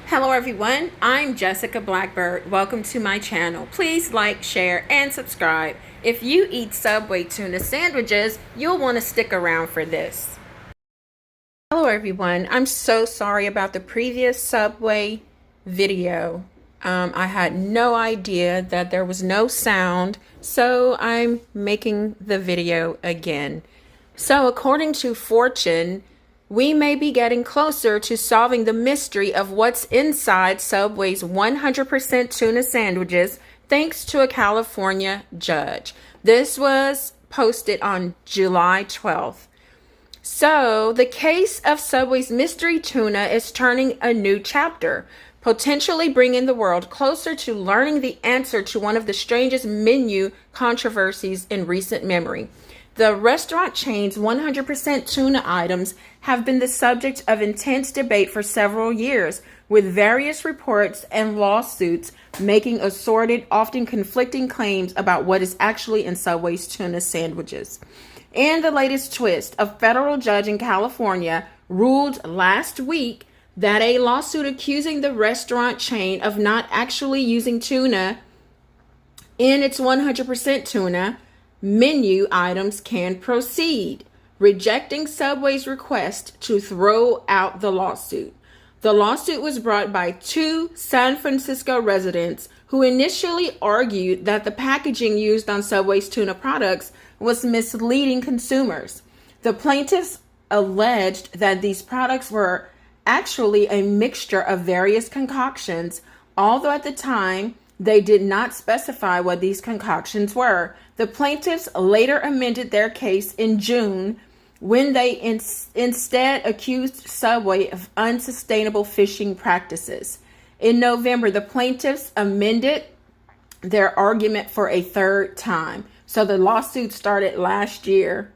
Hello everyone, I'm Jessica Blackbird. Welcome to my channel. Please like, share, and subscribe. If you eat Subway tuna sandwiches, you'll want to stick around for this. Hello everyone, I'm so sorry about the previous Subway video. I had no idea that there was no sound, so I'm making the video again. So according to Fortune, we may be getting closer to solving the mystery of what's inside Subway's 100% tuna sandwiches, thanks to a California judge. This was posted on July 12th. So, the case of Subway's mystery tuna is turning a new chapter, potentially bringing the world closer to learning the answer to one of the strangest menu controversies in recent memory. The restaurant chain's 100% tuna items have been the subject of intense debate for several years, with various reports and lawsuits making assorted, often conflicting claims about what is actually in Subway's tuna sandwiches. And the latest twist, a federal judge in California ruled last week that a lawsuit accusing the restaurant chain of not actually using tuna in its 100% tuna menu items can proceed, rejecting Subway's request to throw out the lawsuit. The lawsuit was brought by two San Francisco residents who initially argued that the packaging used on Subway's tuna products was misleading consumers. The plaintiffs alleged that these products were actually a mixture of various concoctions, although at the time they did not specify what these concoctions were. The plaintiffs later amended their case in June when they instead accused Subway of unsustainable fishing practices. In November, the plaintiffs amended their argument for a third time. So the lawsuit started last year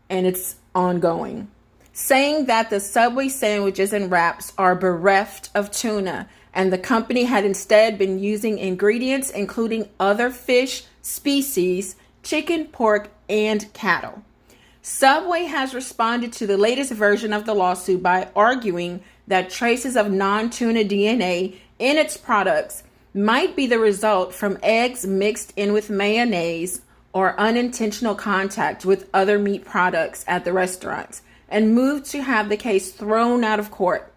and it's ongoing, saying that the Subway sandwiches and wraps are bereft of tuna, and the company had instead been using ingredients including other fish species, chicken, pork, and cattle. Subway has responded to the latest version of the lawsuit by arguing that traces of non-tuna DNA in its products might be the result from eggs mixed in with mayonnaise or unintentional contact with other meat products at the restaurants, and moved to have the case thrown out of court.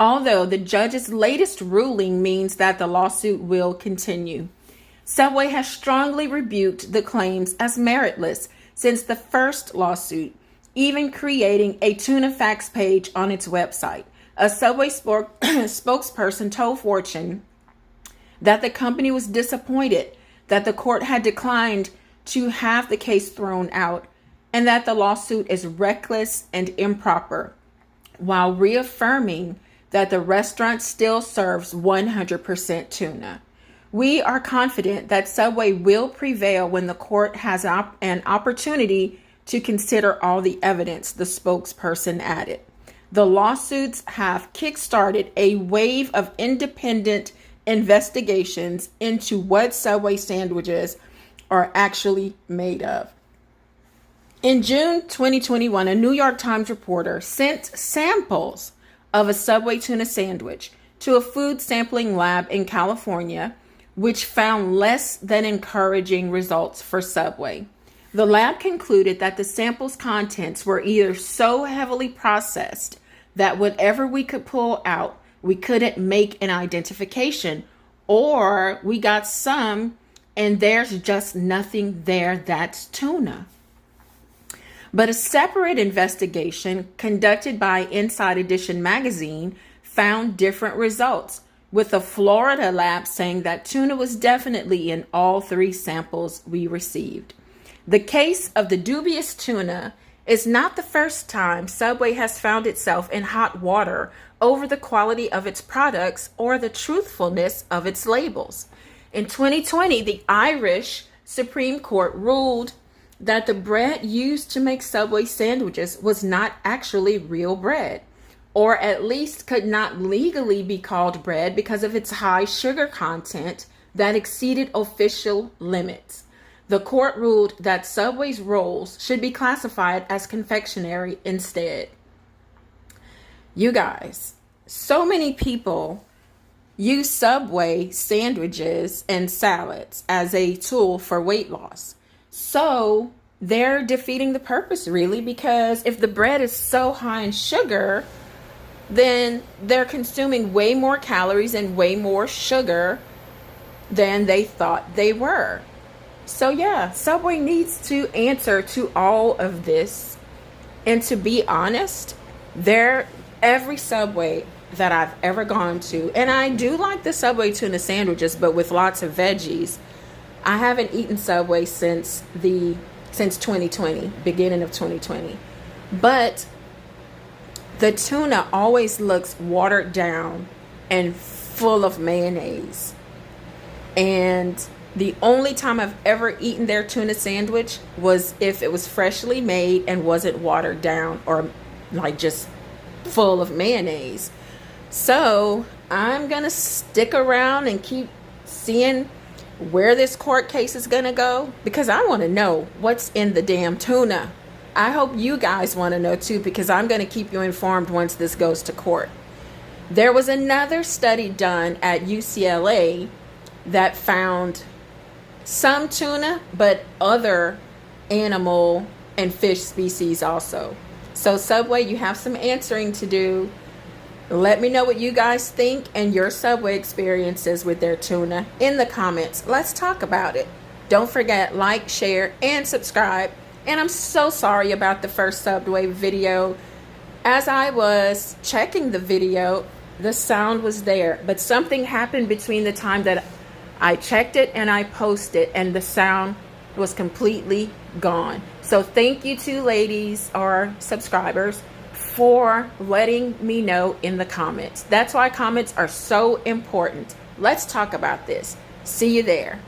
Although the judge's latest ruling means that the lawsuit will continue. Subway has strongly rebuked the claims as meritless since the first lawsuit, even creating a tuna facts page on its website. A Subway spokesperson told Fortune that the company was disappointed that the court had declined to have the case thrown out and that the lawsuit is reckless and improper, while reaffirming that the restaurant still serves 100% tuna. We are confident that Subway will prevail when the court has an opportunity to consider all the evidence, the spokesperson added. The lawsuits have kickstarted a wave of independent investigations into what Subway sandwiches are actually made of. In June 2021, a New York Times reporter sent samples of a Subway tuna sandwich to a food sampling lab in California, which found less than encouraging results for Subway. The lab concluded that the sample's contents were either so heavily processed that whatever we could pull out, we couldn't make an identification, or we got some and there's just nothing there that's tuna. But a separate investigation conducted by Inside Edition magazine found different results, with a Florida lab saying that tuna was definitely in all three samples we received. The case of the dubious tuna is not the first time Subway has found itself in hot water over the quality of its products or the truthfulness of its labels. In 2020, the Irish Supreme Court ruled that the bread used to make Subway sandwiches was not actually real bread, or at least could not legally be called bread because of its high sugar content that exceeded official limits. The court ruled that Subway's rolls should be classified as confectionery instead. You guys, So many people use Subway sandwiches and salads as a tool for weight loss. So they're defeating the purpose, really, because if the bread is so high in sugar, then they're consuming way more calories and way more sugar than they thought they were. So yeah, Subway needs to answer to all of this. And to be honest, every Subway that I've ever gone to, and I do like the Subway tuna sandwiches, but with lots of veggies. I haven't eaten Subway since 2020, beginning of 2020. But the tuna always looks watered down and full of mayonnaise. And the only time I've ever eaten their tuna sandwich was if it was freshly made and wasn't watered down or like just full of mayonnaise. So I'm going to stick around and keep seeing where this court case is going to go, because I want to know what's in the damn tuna. I hope you guys want to know too, because I'm going to keep you informed once this goes to court. There was another study done at UCLA that found some tuna, but other animal and fish species also. So Subway, you have some answering to do. Let me know what you guys think and your Subway experiences with their tuna in the comments. Let's talk about it. Don't forget, like, share, and subscribe. And I'm so sorry about the first Subway video. As I was checking the video, the sound was there, but something happened between the time that I checked it and I posted, and the sound was completely gone. So thank you to ladies or subscribers for letting me know in the comments. That's why comments are so important. Let's talk about this. See you there.